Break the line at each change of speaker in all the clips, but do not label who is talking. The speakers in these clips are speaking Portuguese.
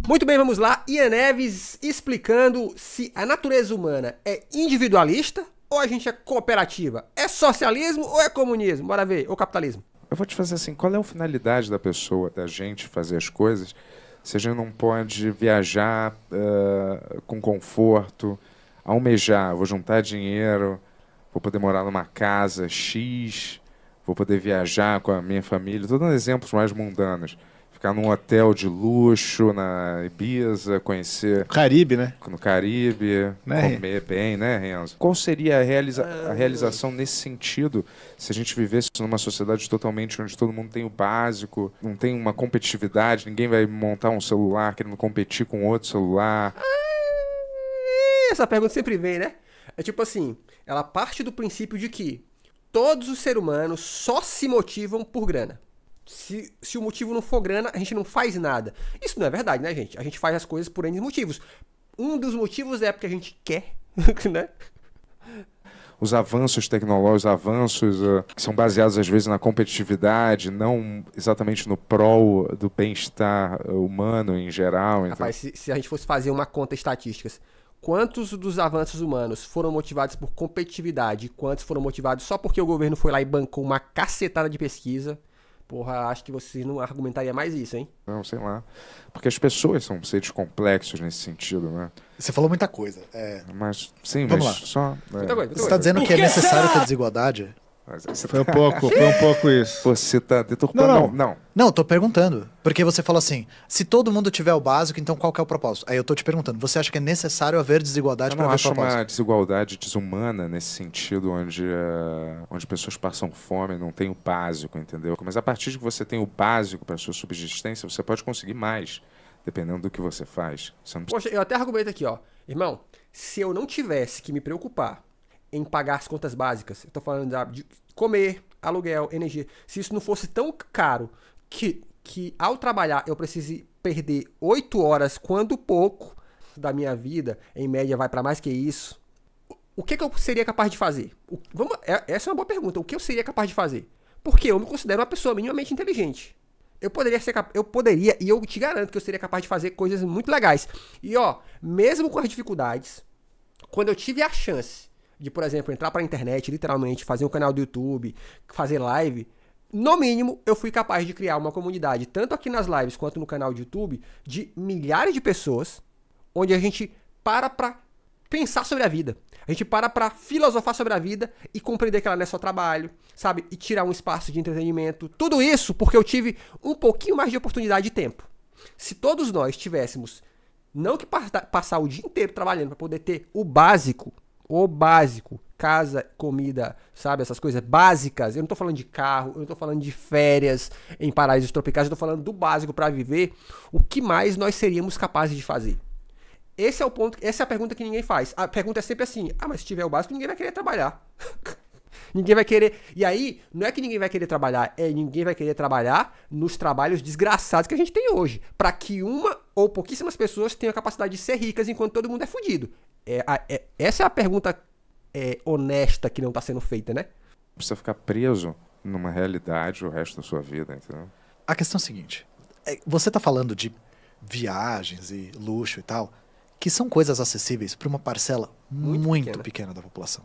Muito bem, vamos lá. Ian Neves explicando se a natureza humana é individualista ou a gente é cooperativa. É socialismo ou é comunismo? Bora ver. Ou capitalismo?
Eu vou te fazer assim, qual é a finalidade da pessoa, da gente fazer as coisas, se a gente não pode viajar com conforto, almejar, vou juntar dinheiro, vou poder morar numa casa X, vou poder viajar com a minha família, estou dando exemplos mais mundanos. Ficar num hotel de luxo, na Ibiza, conhecer...
Caribe, né?
No Caribe,
né,
comer bem, né, Renzo? Qual seria a realização nesse sentido se a gente vivesse numa sociedade totalmente onde todo mundo tem o básico, não tem uma competitividade, ninguém vai montar um celular querendo competir com outro celular?
Essa pergunta sempre vem, né? É tipo assim, ela parte do princípio de que todos os seres humanos só se motivam por grana. Se o motivo não for grana, a gente não faz nada. Isso não é verdade, né, gente? A gente faz as coisas por N motivos. Um dos motivos é porque a gente quer, né?
Os avanços tecnológicos, avanços que são baseados às vezes na competitividade, não exatamente no prol do bem-estar humano em geral.
Rapaz, se a gente fosse fazer uma conta estatística, quantos dos avanços humanos foram motivados por competitividade e quantos foram motivados só porque o governo foi lá e bancou uma cacetada de pesquisa? Porra, acho que vocês não argumentariam mais isso, hein?
Não, sei lá. Porque as pessoas são seres complexos nesse sentido, né?
Você falou muita coisa.
Mas, sim,
vamos
mas
lá.
só...
Você está dizendo que é necessário ter desigualdade?
Foi um pouco isso.
Você tá deturpando.
Não, tô perguntando. Porque você falou assim, se todo mundo tiver o básico, então qual que é o propósito? Aí eu tô te perguntando, você acha que é necessário haver desigualdade para haver propósito?
Eu não acho uma desigualdade desumana nesse sentido, onde pessoas passam fome, não tem o básico, entendeu? Mas a partir de que você tem o básico para sua subsistência, você pode conseguir mais, dependendo do que você faz. Você não...
Poxa, eu até argumento aqui, ó. Irmão, se eu não tivesse que me preocupar em pagar as contas básicas, eu tô falando de comer, aluguel, energia, se isso não fosse tão caro que ao trabalhar eu precise perder 8 horas, quando pouco da minha vida, em média vai para mais que isso, o que eu seria capaz de fazer? Essa é uma boa pergunta. O que eu seria capaz de fazer? Porque eu me considero uma pessoa minimamente inteligente. Eu poderia, e eu te garanto que eu seria capaz de fazer coisas muito legais. E ó, mesmo com as dificuldades, quando eu tive a chance de, por exemplo, entrar pra internet, literalmente, fazer um canal do YouTube, fazer live, no mínimo, eu fui capaz de criar uma comunidade, tanto aqui nas lives quanto no canal do YouTube, de milhares de pessoas, onde a gente para pra pensar sobre a vida. A gente para pra filosofar sobre a vida e compreender que ela não é só trabalho, sabe? E tirar um espaço de entretenimento. Tudo isso porque eu tive um pouquinho mais de oportunidade e tempo. Se todos nós tivéssemos, não que passar o dia inteiro trabalhando para poder ter o básico, casa, comida, sabe, essas coisas básicas. Eu não tô falando de carro, eu não tô falando de férias em paraísos tropicais, eu tô falando do básico para viver. O que mais nós seríamos capazes de fazer? Esse é o ponto, essa é a pergunta que ninguém faz. A pergunta é sempre assim, mas se tiver o básico, ninguém vai querer trabalhar. Ninguém vai querer. E aí, não é que ninguém vai querer trabalhar, ninguém vai querer trabalhar nos trabalhos desgraçados que a gente tem hoje. Para que uma ou pouquíssimas pessoas tenham a capacidade de ser ricas enquanto todo mundo é fudido. Essa é a pergunta honesta que não tá sendo feita, né?
Precisa ficar preso numa realidade o resto da sua vida, entendeu?
A questão é a seguinte, você tá falando de viagens e luxo e tal, que são coisas acessíveis para uma parcela muito pequena da população.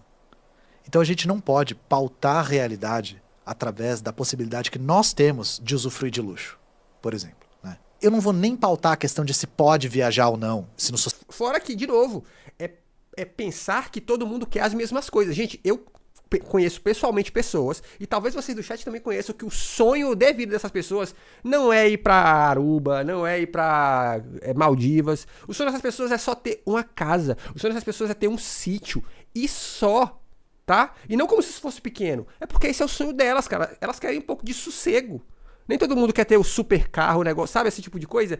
Então a gente não pode pautar a realidade através da possibilidade que nós temos de usufruir de luxo, por exemplo, né? Eu não vou nem pautar a questão de se pode viajar ou não. Se não...
Fora que, de novo, é pensar que todo mundo quer as mesmas coisas. Gente, eu conheço pessoalmente pessoas, e talvez vocês do chat também conheçam, que o sonho de vida dessas pessoas não é ir pra Aruba, não é ir pra Maldivas. O sonho dessas pessoas é só ter uma casa. O sonho dessas pessoas é ter um sítio. E só, tá? E não como se isso fosse pequeno. É porque esse é o sonho delas, cara. Elas querem um pouco de sossego. Nem todo mundo quer ter o super carro, o negócio, sabe? Esse tipo de coisa.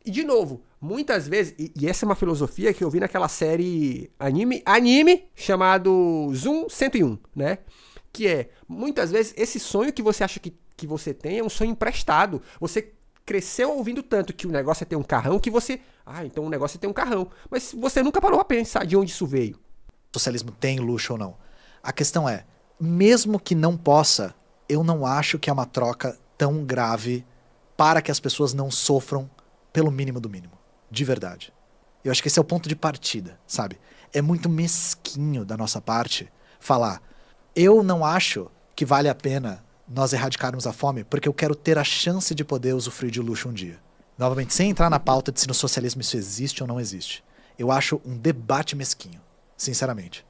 E, de novo, muitas vezes, e essa é uma filosofia que eu vi naquela série anime chamado Zoom 101, né? Que é, muitas vezes, esse sonho que você acha que você tem é um sonho emprestado. Você cresceu ouvindo tanto que o negócio é ter um carrão que você... então o negócio é ter um carrão. Mas você nunca parou a pensar de onde isso veio.
O socialismo tem luxo ou não? A questão é, mesmo que não possa, eu não acho que é uma troca tão grave para que as pessoas não sofram pelo mínimo do mínimo. De verdade. Eu acho que esse é o ponto de partida, sabe? É muito mesquinho da nossa parte falar, eu não acho que vale a pena nós erradicarmos a fome porque eu quero ter a chance de poder usufruir de luxo um dia. Novamente, sem entrar na pauta de se no socialismo isso existe ou não existe. Eu acho um debate mesquinho, sinceramente.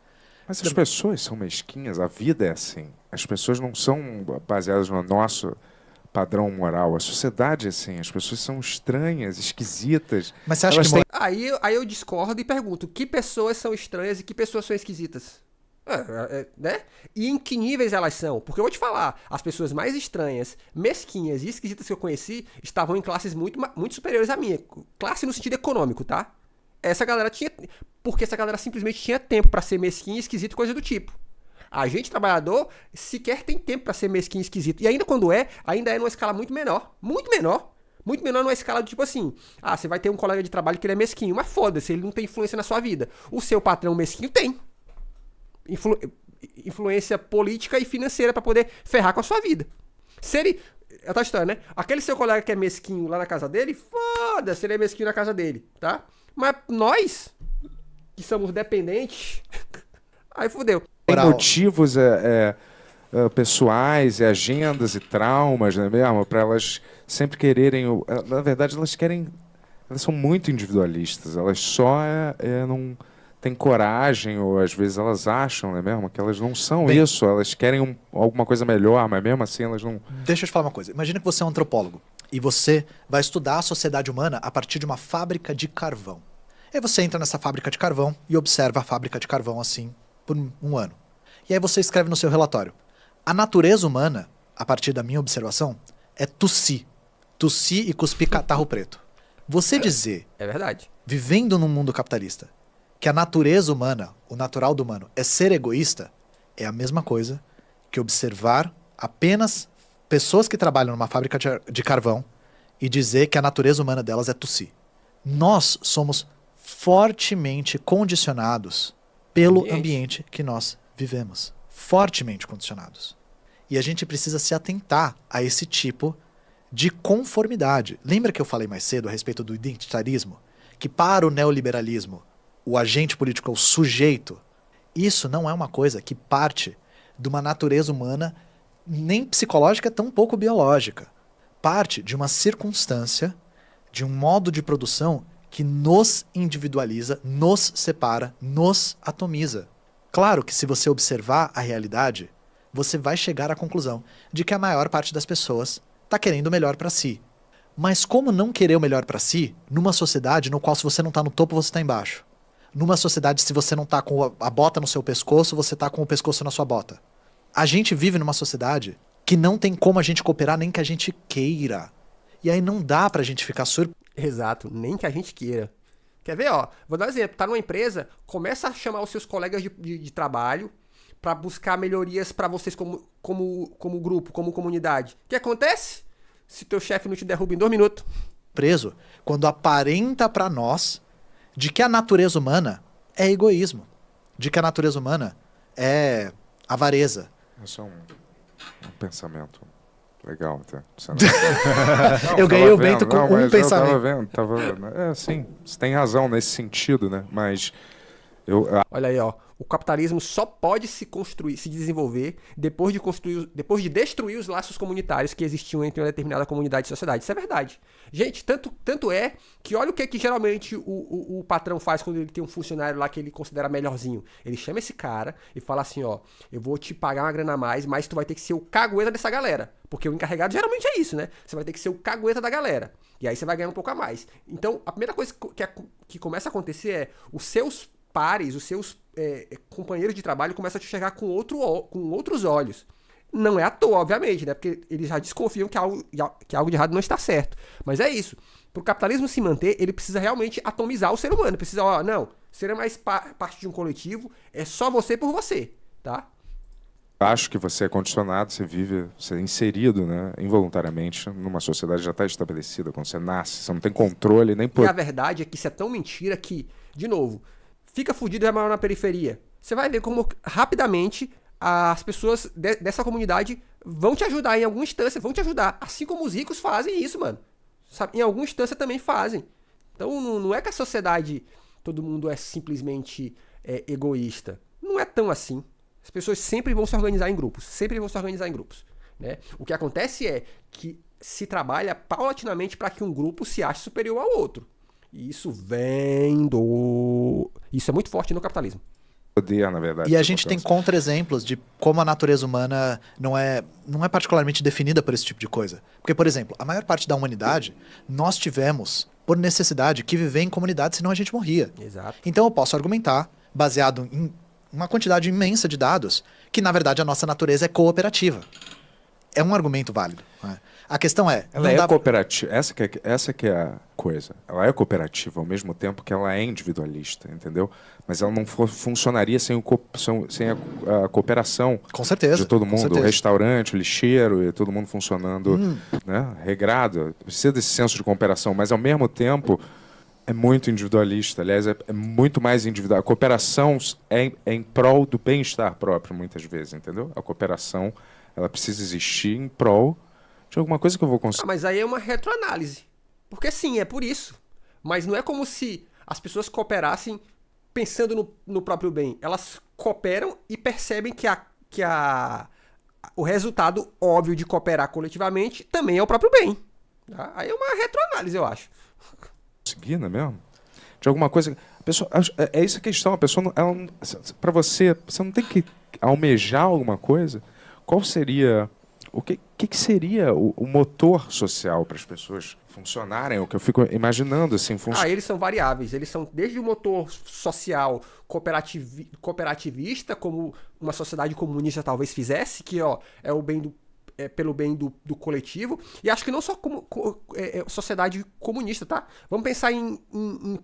Mas as pessoas são mesquinhas, a vida é assim. As pessoas não são baseadas no nosso padrão moral. A sociedade é assim, as pessoas são estranhas, esquisitas.
Mas você acha
Elas
que...
têm-
Aí eu discordo e pergunto, que pessoas são estranhas e que pessoas são esquisitas? Né? E em que níveis elas são? Porque eu vou te falar, as pessoas mais estranhas, mesquinhas e esquisitas que eu conheci estavam em classes muito superiores à minha. Classe no sentido econômico, tá? Essa galera tinha... Porque essa galera simplesmente tinha tempo pra ser mesquinha, esquisito, coisa do tipo. A gente, trabalhador, sequer tem tempo pra ser mesquinho, esquisito. E ainda quando ainda é numa escala muito menor. Muito menor. Muito menor numa escala do tipo assim, você vai ter um colega de trabalho que ele é mesquinho, mas foda-se, ele não tem influência na sua vida. O seu patrão mesquinho tem. Influência política e financeira pra poder ferrar com a sua vida. Se ele... É outra história, né? Aquele seu colega que é mesquinho lá na casa dele, foda-se, ele é mesquinho na casa dele, tá? Mas nós, que somos dependentes, aí fudeu.
Tem
Moral.
motivos pessoais, agendas e traumas, não é mesmo? Para elas sempre quererem... Na verdade, elas são muito individualistas. Elas só não têm coragem, ou às vezes elas acham, não é mesmo? Que elas não são
Bem,
isso. Elas querem alguma coisa melhor, mas mesmo assim elas não...
Deixa eu te falar uma coisa. Imagina que você é um antropólogo e você vai estudar a sociedade humana a partir de uma fábrica de carvão. Aí você entra nessa fábrica de carvão e observa a fábrica de carvão assim por um ano. E aí você escreve no seu relatório: a natureza humana, a partir da minha observação, é tossir. Tossir e cuspir catarro preto. Você dizer,
É verdade.
vivendo num mundo capitalista, que a natureza humana, o natural do humano, é ser egoísta, é a mesma coisa que observar apenas pessoas que trabalham numa fábrica de carvão e dizer que a natureza humana delas é tossir. Nós somos fortemente condicionados pelo ambiente que nós vivemos. Fortemente condicionados. E a gente precisa se atentar a esse tipo de conformidade. Lembra que eu falei mais cedo a respeito do identitarismo? Que para o neoliberalismo, o agente político é o sujeito. Isso não é uma coisa que parte de uma natureza humana nem psicológica, tampouco biológica. Parte de uma circunstância, de um modo de produção que nos individualiza, nos separa, nos atomiza. Claro que se você observar a realidade, você vai chegar à conclusão de que a maior parte das pessoas está querendo o melhor para si. Mas como não querer o melhor para si numa sociedade no qual se você não está no topo, você está embaixo? Numa sociedade, se você não está com a bota no seu pescoço, você está com o pescoço na sua bota. A gente vive numa sociedade que não tem como a gente cooperar nem que a gente queira. E aí não dá pra gente ficar surpreso.
Exato, nem que a gente queira. Quer ver, ó? Vou dar um exemplo. Tá numa empresa, começa a chamar os seus colegas de trabalho pra buscar melhorias pra vocês como grupo, como comunidade. O que acontece? Se teu chefe não te derruba em 2 minutos.
Preso quando aparenta pra nós de que a natureza humana é egoísmo. De que a natureza humana é avareza.
Isso é um pensamento legal até.
Eu ganhei o Bento com um pensamento.
Tava vendo. Sim, você tem razão nesse sentido, né? Mas
Olha aí, ó. O capitalismo só pode se desenvolver depois de destruir os laços comunitários que existiam entre uma determinada comunidade e sociedade. Isso é verdade. Gente, tanto é que olha o que geralmente o patrão faz quando ele tem um funcionário lá que ele considera melhorzinho. Ele chama esse cara e fala assim, ó, eu vou te pagar uma grana a mais, mas tu vai ter que ser o cagueta dessa galera. Porque o encarregado geralmente é isso, né? Você vai ter que ser o cagueta da galera. E aí você vai ganhar um pouco a mais. Então, a primeira coisa que começa a acontecer é os seus pares, os seus companheiros de trabalho começam a te enxergar com outros olhos. Não é à toa, obviamente, né? Porque eles já desconfiam que algo de errado não está certo. Mas é isso. Para o capitalismo se manter, ele precisa realmente atomizar o ser humano. Precisa, não, ser mais parte de um coletivo, é só você por você, tá?
acho que você é condicionado, você é inserido, né, involuntariamente numa sociedade que já está estabelecida. Quando você nasce, você não tem controle nem por...
E a verdade é que isso é tão mentira que, de novo, fica fudido e vai morar na periferia. Você vai ver como rapidamente as pessoas dessa comunidade vão te ajudar em alguma instância, vão te ajudar. Assim como os ricos fazem isso, mano. Sabe? Em alguma instância também fazem. Então não é que a sociedade, todo mundo é simplesmente egoísta. Não é tão assim. As pessoas sempre vão se organizar em grupos. Sempre vão se organizar em grupos. Né? O que acontece é que se trabalha paulatinamente para que um grupo se ache superior ao outro. E isso Isso é muito forte no capitalismo.
Poder, na verdade.
E a gente tem contra-exemplos de como a natureza humana não é particularmente definida por esse tipo de coisa. Porque, por exemplo, a maior parte da humanidade, nós tivemos, por necessidade, que viver em comunidade, senão a gente morria.
Exato.
Então eu posso argumentar, baseado em uma quantidade imensa de dados, que na verdade a nossa natureza é cooperativa. É um argumento válido. Né? A questão é...
Ela é cooperativa. Essa que é a coisa. Ela é cooperativa ao mesmo tempo que ela é individualista, entendeu? Mas ela não funcionaria sem a cooperação.
Com certeza.
De todo mundo.
Certeza.
O restaurante, o lixeiro, e todo mundo funcionando né, regrado. Precisa desse senso de cooperação, mas ao mesmo tempo é muito individualista. Aliás, é muito mais individual. A cooperação é em prol do bem-estar próprio, muitas vezes, entendeu? A cooperação, ela precisa existir em prol de alguma coisa que eu vou conseguir.
Mas aí é uma retroanálise. Porque sim, é por isso. Mas não é como se as pessoas cooperassem pensando no próprio bem. Elas cooperam e percebem que o resultado óbvio de cooperar coletivamente também é o próprio bem. Tá? Aí é uma retroanálise, eu acho.
Conseguir, não é mesmo? De alguma coisa... A pessoa, é essa a questão. A pessoa, para você não tem que almejar alguma coisa. Qual seria... O que seria o motor social para as pessoas funcionarem? O que eu fico imaginando assim...
Eles são variáveis. Eles são desde o motor social cooperativista, como uma sociedade comunista talvez fizesse, que é o bem pelo bem do coletivo. E acho que não só como sociedade comunista, tá? Vamos pensar em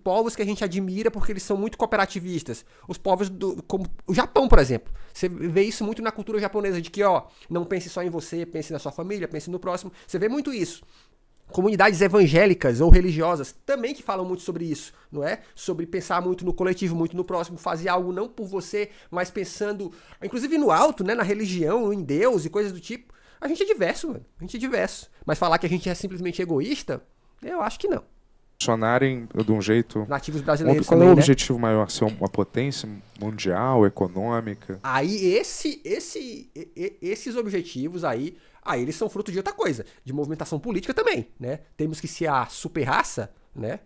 povos que a gente admira porque eles são muito cooperativistas. Os povos como o Japão, por exemplo. Você vê isso muito na cultura japonesa, de que, não pense só em você, pense na sua família, pense no próximo. Você vê muito isso. Comunidades evangélicas ou religiosas também que falam muito sobre isso, não é? Sobre pensar muito no coletivo, muito no próximo, fazer algo não por você, mas pensando, inclusive no alto, né? Na religião, em Deus e coisas do tipo. A gente é diverso, mano. A gente é diverso. Mas falar que a gente é simplesmente egoísta, eu acho que não.
Funcionarem de um jeito...
Nativos brasileiros
Qual
também,
é o
né?
objetivo maior? Ser uma potência mundial, econômica?
Aí esses objetivos aí eles são fruto de outra coisa. De movimentação política também, né? Temos que ser a super raça, né?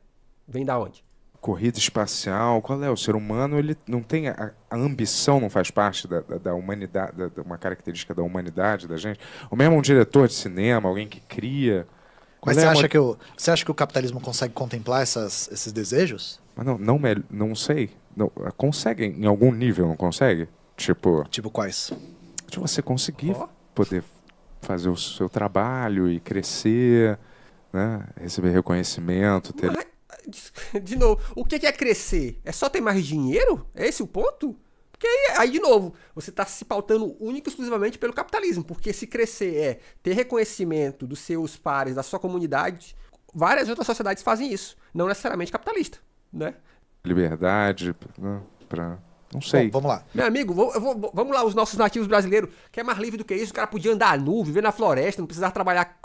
Vem da onde?
Corrida espacial, qual é? O ser humano, ele não tem... A ambição não faz parte da humanidade, uma característica da humanidade da gente. Ou mesmo um diretor de cinema, alguém que cria...
Mas você acha que o capitalismo consegue contemplar esses desejos?
Mas não sei. Não, consegue em algum nível, não consegue? Tipo
quais?
De você conseguir poder fazer o seu trabalho e crescer, né? Receber reconhecimento, ter...
De novo, o que é crescer? É só ter mais dinheiro? É esse o ponto? Porque aí, de novo, você está se pautando único e exclusivamente pelo capitalismo. Porque se crescer é ter reconhecimento dos seus pares, da sua comunidade, várias outras sociedades fazem isso. Não necessariamente capitalista, né?
Liberdade, né? Não sei.
Bom, vamos lá.
Meu amigo, vamos lá, os nossos nativos brasileiros, que é mais livre do que isso, o cara podia andar nu, viver na floresta, não precisava trabalhar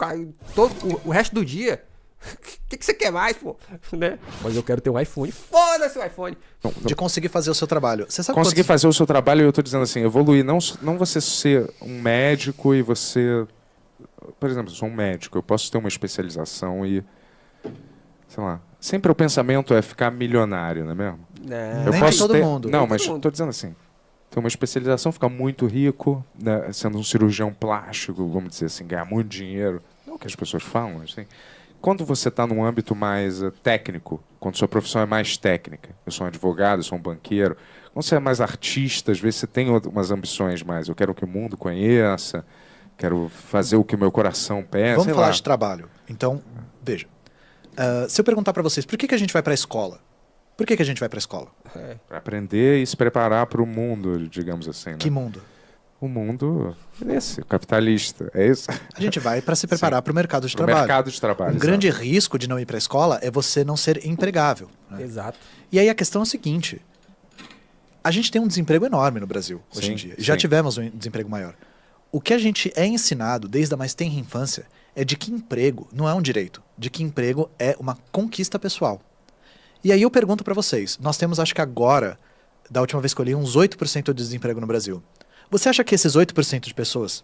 todo o resto do dia. O que você quer mais, pô? Né? Mas eu quero ter um iPhone. Foda-se o iPhone.
De conseguir fazer o seu trabalho. Você sabe
conseguir fazer o seu trabalho, eu tô dizendo assim, evoluir. Não você ser um médico e você... Por exemplo, eu sou um médico, eu posso ter uma especialização e... Sei lá. Sempre o pensamento é ficar milionário, não é mesmo?
Não,
eu
nem
posso
todo
ter...
mundo.
Não,
Nem
mas
todo mundo.
tô dizendo assim. Ter uma especialização, ficar muito rico, né, sendo um cirurgião plástico, vamos dizer assim, ganhar muito dinheiro. Não é o que as pessoas falam, assim. Quando você está num âmbito mais técnico, quando sua profissão é mais técnica, eu sou um advogado, eu sou um banqueiro, quando você é mais artista, às vezes você tem umas ambições mais, eu quero que o mundo conheça, quero fazer o que o meu coração peça.
Vamos falar de trabalho. Então, veja. Se eu perguntar para vocês, por que a gente vai para a escola? Por que a gente vai para a escola?
Para aprender e se preparar para o mundo, digamos assim. Né?
Que mundo?
O mundo esse, capitalista, é isso?
A gente vai para se preparar para o mercado de
Pro
trabalho.
mercado de trabalho,
Um grande risco de não ir para a escola é você não ser empregável. Né?
Exato.
E aí a questão é o seguinte. A gente tem um desemprego enorme no Brasil hoje em dia. Já tivemos um desemprego maior. O que a gente é ensinado desde a mais tenra infância é de que emprego não é um direito. De que emprego é uma conquista pessoal. E aí eu pergunto para vocês, nós temos, acho que agora, da última vez que eu li, uns 8% de desemprego no Brasil. Você acha que esses 8% de pessoas,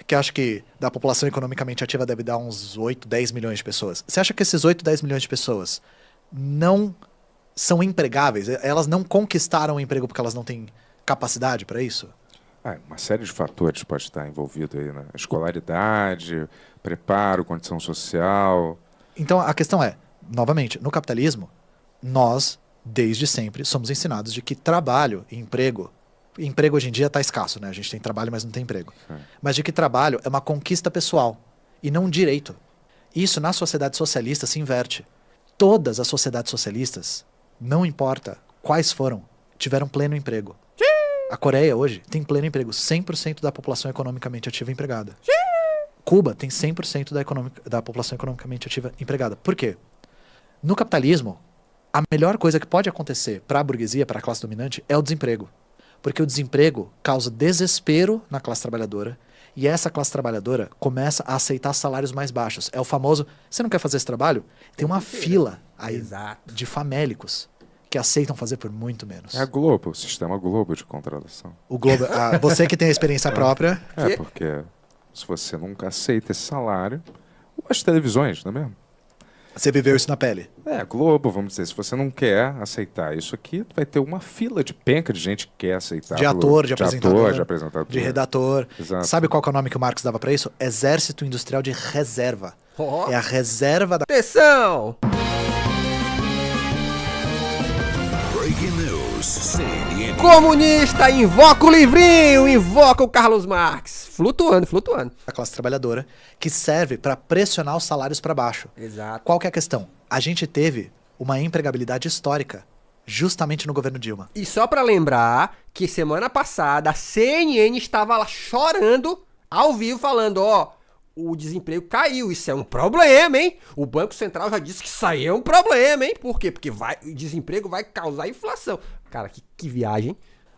que acho que da população economicamente ativa deve dar uns 8, 10 milhões de pessoas, você acha que esses 8, 10 milhões de pessoas não são empregáveis? Elas não conquistaram o emprego porque elas não têm capacidade para isso?
Uma série de fatores pode estar envolvido aí, né? Escolaridade, preparo, condição social.
Então a questão é, novamente, no capitalismo, nós, desde sempre, somos ensinados de que trabalho e emprego hoje em dia está escasso, né? A gente tem trabalho, mas não tem emprego. Mas de que trabalho é uma conquista pessoal e não um direito. Isso na sociedade socialista se inverte. Todas as sociedades socialistas, não importa quais foram, tiveram pleno emprego. A Coreia hoje tem pleno emprego. 100% da população economicamente ativa empregada. Cuba tem 100% da população economicamente ativa empregada. Por quê? No capitalismo, a melhor coisa que pode acontecer para a burguesia, para a classe dominante, é o desemprego. Porque o desemprego causa desespero na classe trabalhadora e essa classe trabalhadora começa a aceitar salários mais baixos. É o famoso, você não quer fazer esse trabalho? Tem uma fila aí de famélicos que aceitam fazer por muito menos.
É a Globo, o sistema Globo de contratação.
O Globo, você que tem a experiência própria...
Porque se você nunca aceita esse salário, ou as televisões, não é mesmo?
Você viveu isso na pele?
Globo, vamos dizer, se você não quer aceitar isso aqui, vai ter uma fila de penca de gente que quer aceitar.
De ator, de apresentador, de redator.
Exato.
Sabe qual que é o nome que o Marx dava para isso? Exército Industrial de Reserva. É a reserva da...
Atenção! Comunista, invoca o livrinho, invoca o Carlos Marx. Flutuando.
A classe trabalhadora, que serve para pressionar os salários para baixo.
Exato.
Qual que é a questão? A gente teve uma empregabilidade histórica, justamente no governo Dilma.
E só para lembrar que semana passada a CNN estava lá chorando, ao vivo, falando, o desemprego caiu, isso é um problema, hein? O Banco Central já disse que isso aí é um problema, hein? Por quê? Porque o desemprego vai causar inflação. Cara, que viagem.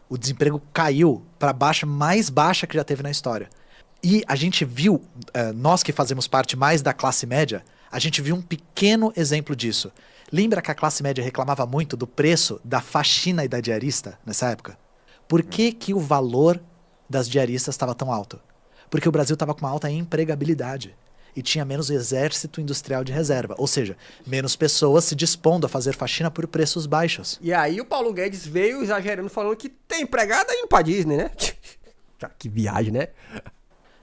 O desemprego caiu para a baixa mais baixa que já teve na história. E a gente viu, nós que fazemos parte mais da classe média, a gente viu um pequeno exemplo disso. Lembra que a classe média reclamava muito do preço da faxina e da diarista nessa época? Por que que o valor das diaristas estava tão alto? Porque o Brasil estava com uma alta empregabilidade e tinha menos exército industrial de reserva, ou seja, menos pessoas se dispondo a fazer faxina por preços baixos.
E aí o Paulo Guedes veio exagerando, falando que tem empregada indo pra Disney, né? Que viagem, né?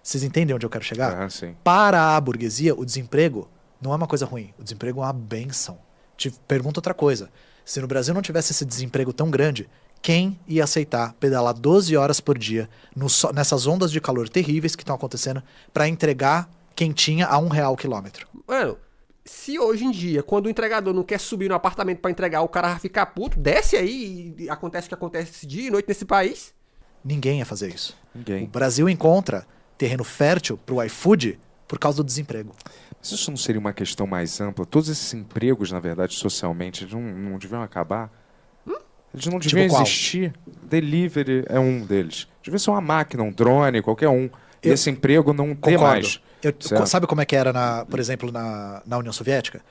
Vocês entendem onde eu quero chegar?
Sim.
Para a burguesia, o desemprego não é uma coisa ruim. O desemprego é uma bênção. Te pergunto outra coisa. Se no Brasil não tivesse esse desemprego tão grande, quem ia aceitar pedalar 12 horas por dia nessas ondas de calor terríveis que estão acontecendo para entregar quentinha a R$1 o quilômetro?
Mano, se hoje em dia, quando o entregador não quer subir no apartamento para entregar, o cara vai ficar puto, desce aí e acontece o que acontece dia e noite nesse país.
Ninguém ia fazer isso.
Ninguém.
O Brasil encontra terreno fértil pro iFood por causa do desemprego.
Mas isso não seria uma questão mais ampla? Todos esses empregos, na verdade, socialmente, eles não deviam acabar? Eles não deviam existir. Delivery é um deles. Devia ser uma máquina, um drone, qualquer um. E esse emprego não tem mais.
Sabe como é que era, por exemplo, na União Soviética?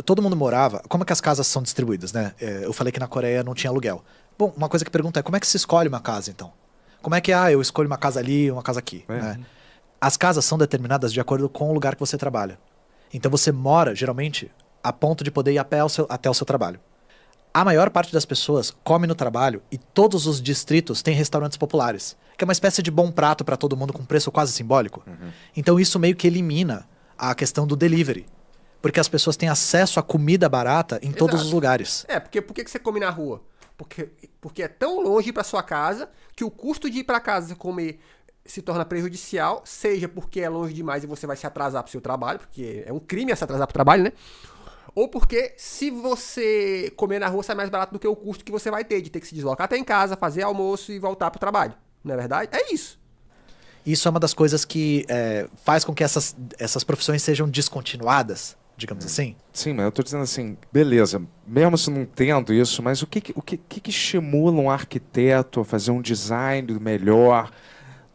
Todo mundo morava... Como é que as casas são distribuídas, né? Eu falei que na Coreia não tinha aluguel. Bom, uma coisa que pergunta é, como é que se escolhe uma casa, então? Como é que, eu escolho uma casa ali, uma casa aqui, né? As casas são determinadas de acordo com o lugar que você trabalha. Então você mora, geralmente, a ponto de poder ir a pé até o seu trabalho. A maior parte das pessoas come no trabalho e todos os distritos têm restaurantes populares, que é uma espécie de bom prato para todo mundo com preço quase simbólico. Então isso meio que elimina a questão do delivery, porque as pessoas têm acesso a comida barata em todos os lugares.
Porque por que você come na rua? Porque é tão longe para sua casa que o custo de ir para casa comer se torna prejudicial, seja porque é longe demais e você vai se atrasar para o seu trabalho, porque é um crime se atrasar para o trabalho, né? Ou porque se você comer na rua sai mais barato do que o custo que você vai ter de ter que se deslocar até em casa, fazer almoço e voltar pro trabalho. Não é verdade? É isso.
Isso é uma das coisas que faz com que essas profissões sejam descontinuadas, digamos assim.
Sim, mas eu tô dizendo assim, beleza, mesmo se não tendo isso, mas o que estimula um arquiteto a fazer um design melhor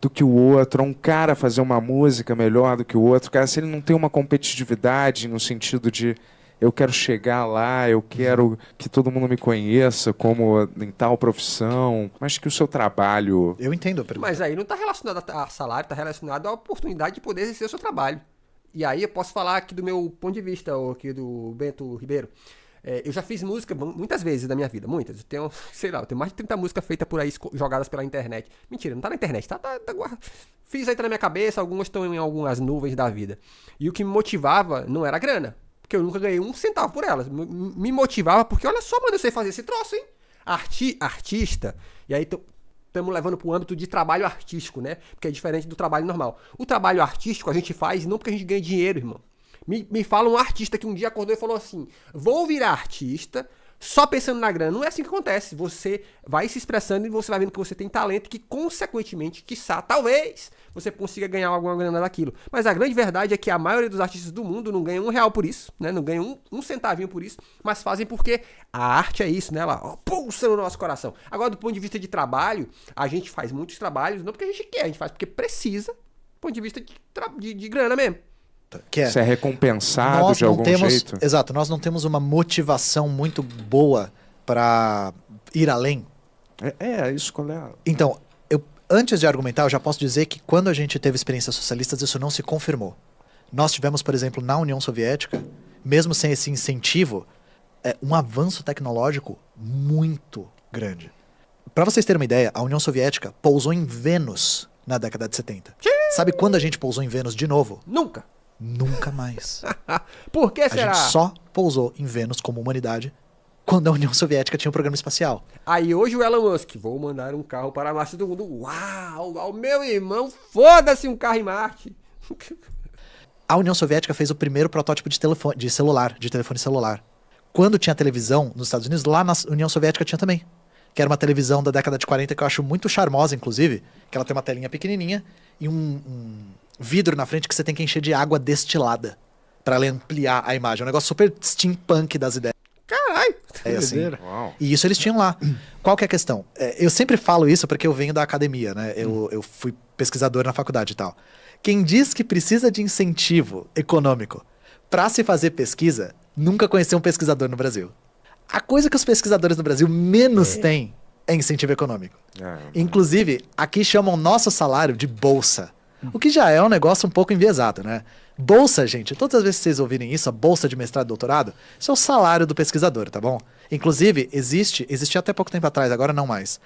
do que o outro, um cara a fazer uma música melhor do que o outro, cara, se ele não tem uma competitividade no sentido de eu quero chegar lá, eu quero que todo mundo me conheça como em tal profissão, mas que o seu trabalho...
Eu entendo a pergunta.
Mas aí não está relacionado a salário, está relacionado à oportunidade de poder exercer o seu trabalho. E aí eu posso falar aqui do meu ponto de vista, ou aqui do Bento Ribeiro. Eu já fiz música muitas vezes na minha vida, muitas. Eu tenho, sei lá, eu tenho mais de 30 músicas feitas por aí, jogadas pela internet. Mentira, não tá na internet, tá fiz aí, tá na minha cabeça, algumas estão em algumas nuvens da vida. E o que me motivava não era a grana, porque eu nunca ganhei um centavo por elas. Me motivava porque, olha só, mano, eu sei fazer esse troço, hein? Artista, e aí estamos levando para o âmbito de trabalho artístico, né? Porque é diferente do trabalho normal. O trabalho artístico a gente faz não porque a gente ganha dinheiro, irmão. Me fala um artista que um dia acordou e falou assim: vou virar artista só pensando na grana. Não é assim que acontece. Você vai se expressando e você vai vendo que você tem talento, que consequentemente, quiçá, talvez, você consiga ganhar alguma grana daquilo. Mas a grande verdade é que a maioria dos artistas do mundo não ganham R$1 por isso, né? Não ganham um centavinho por isso, mas fazem porque a arte é isso, né? Ela pulsa no nosso coração. Agora, do ponto de vista de trabalho, a gente faz muitos trabalhos, não porque a gente quer, a gente faz porque precisa, do ponto de vista de grana mesmo.
Que
Você é recompensado de algum jeito?
Exato, nós não temos uma motivação muito boa para ir além.
Isso, qual é?
Então, antes de argumentar, eu já posso dizer que quando a gente teve experiências socialistas, isso não se confirmou. Nós tivemos, por exemplo, na União Soviética, mesmo sem esse incentivo, um avanço tecnológico muito grande. Para vocês terem uma ideia, a União Soviética pousou em Vênus na década de 70. Sabe quando a gente pousou em Vênus de novo?
Nunca.
Nunca mais.
Por que será?
A gente só pousou em Vênus como humanidade quando a União Soviética tinha um programa espacial.
Aí hoje o Elon Musk, vou mandar um carro para Marte, todo mundo, uau, ao meu irmão, foda-se um carro em Marte.
A União Soviética fez o primeiro protótipo de telefone celular. Quando tinha televisão nos Estados Unidos, lá na União Soviética tinha também. Que era uma televisão da década de 40 que eu acho muito charmosa, inclusive, que ela tem uma telinha pequenininha e um vidro na frente que você tem que encher de água destilada para ela ampliar a imagem. É um negócio super steampunk das ideias.
Caralho!
Assim. E isso eles tinham lá. Qual que é a questão? Eu sempre falo isso porque eu venho da academia, né? Eu fui pesquisador na faculdade e tal. Quem diz que precisa de incentivo econômico para se fazer pesquisa, nunca conheceu um pesquisador no Brasil. A coisa que os pesquisadores no Brasil menos têm é incentivo econômico. Inclusive, aqui chamam nosso salário de bolsa. O que já é um negócio um pouco enviesado, né? Bolsa, gente, todas as vezes que vocês ouvirem isso, a bolsa de mestrado e doutorado, isso é o salário do pesquisador, tá bom? Inclusive, existia até pouco tempo atrás, agora não mais,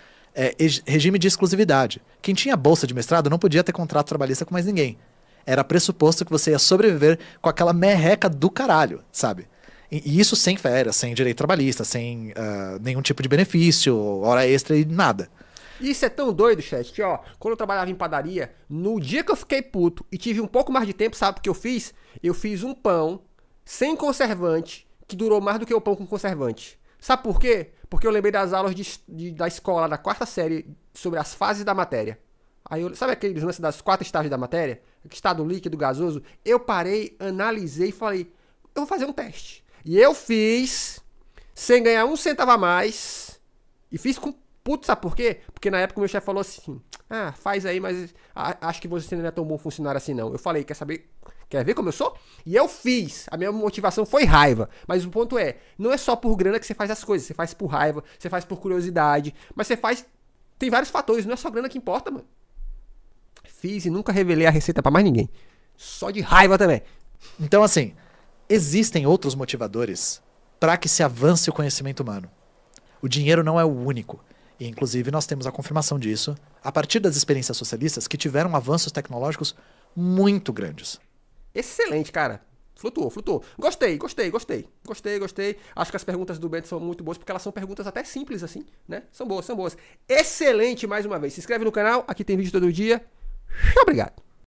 regime de exclusividade. Quem tinha bolsa de mestrado não podia ter contrato trabalhista com mais ninguém. Era pressuposto que você ia sobreviver com aquela merreca do caralho, sabe? E isso sem férias, sem direito trabalhista, sem nenhum tipo de benefício, hora extra e nada.
Isso é tão doido, chat, que ó, quando eu trabalhava em padaria, no dia que eu fiquei puto e tive um pouco mais de tempo, sabe o que eu fiz? Eu fiz um pão sem conservante, que durou mais do que o pão com conservante. Sabe por quê? Porque eu lembrei das aulas da escola, da 4ª série, sobre as fases da matéria. Aí sabe aqueles lances das 4 estágios da matéria? Estado líquido, gasoso. Eu parei, analisei e falei, eu vou fazer um teste. E eu fiz, sem ganhar um centavo a mais, e fiz com puto, sabe por quê? Porque na época o meu chefe falou assim, faz aí, mas acho que você não é tão bom funcionário assim não. Eu falei, quer ver como eu sou? E eu fiz, a minha motivação foi raiva. Mas o ponto não é só por grana que você faz as coisas, você faz por raiva, você faz por curiosidade, mas tem vários fatores, não é só grana que importa, mano. Fiz e nunca revelei a receita pra mais ninguém. Só de raiva também.
Então assim, existem outros motivadores para que se avance o conhecimento humano. O dinheiro não é o único. E, inclusive, nós temos a confirmação disso a partir das experiências socialistas que tiveram avanços tecnológicos muito grandes.
Excelente, cara. Flutuou. Gostei. Acho que as perguntas do Bento são muito boas, porque elas são perguntas até simples, assim, né? São boas. Excelente, mais uma vez. Se inscreve no canal, aqui tem vídeo todo dia. Obrigado.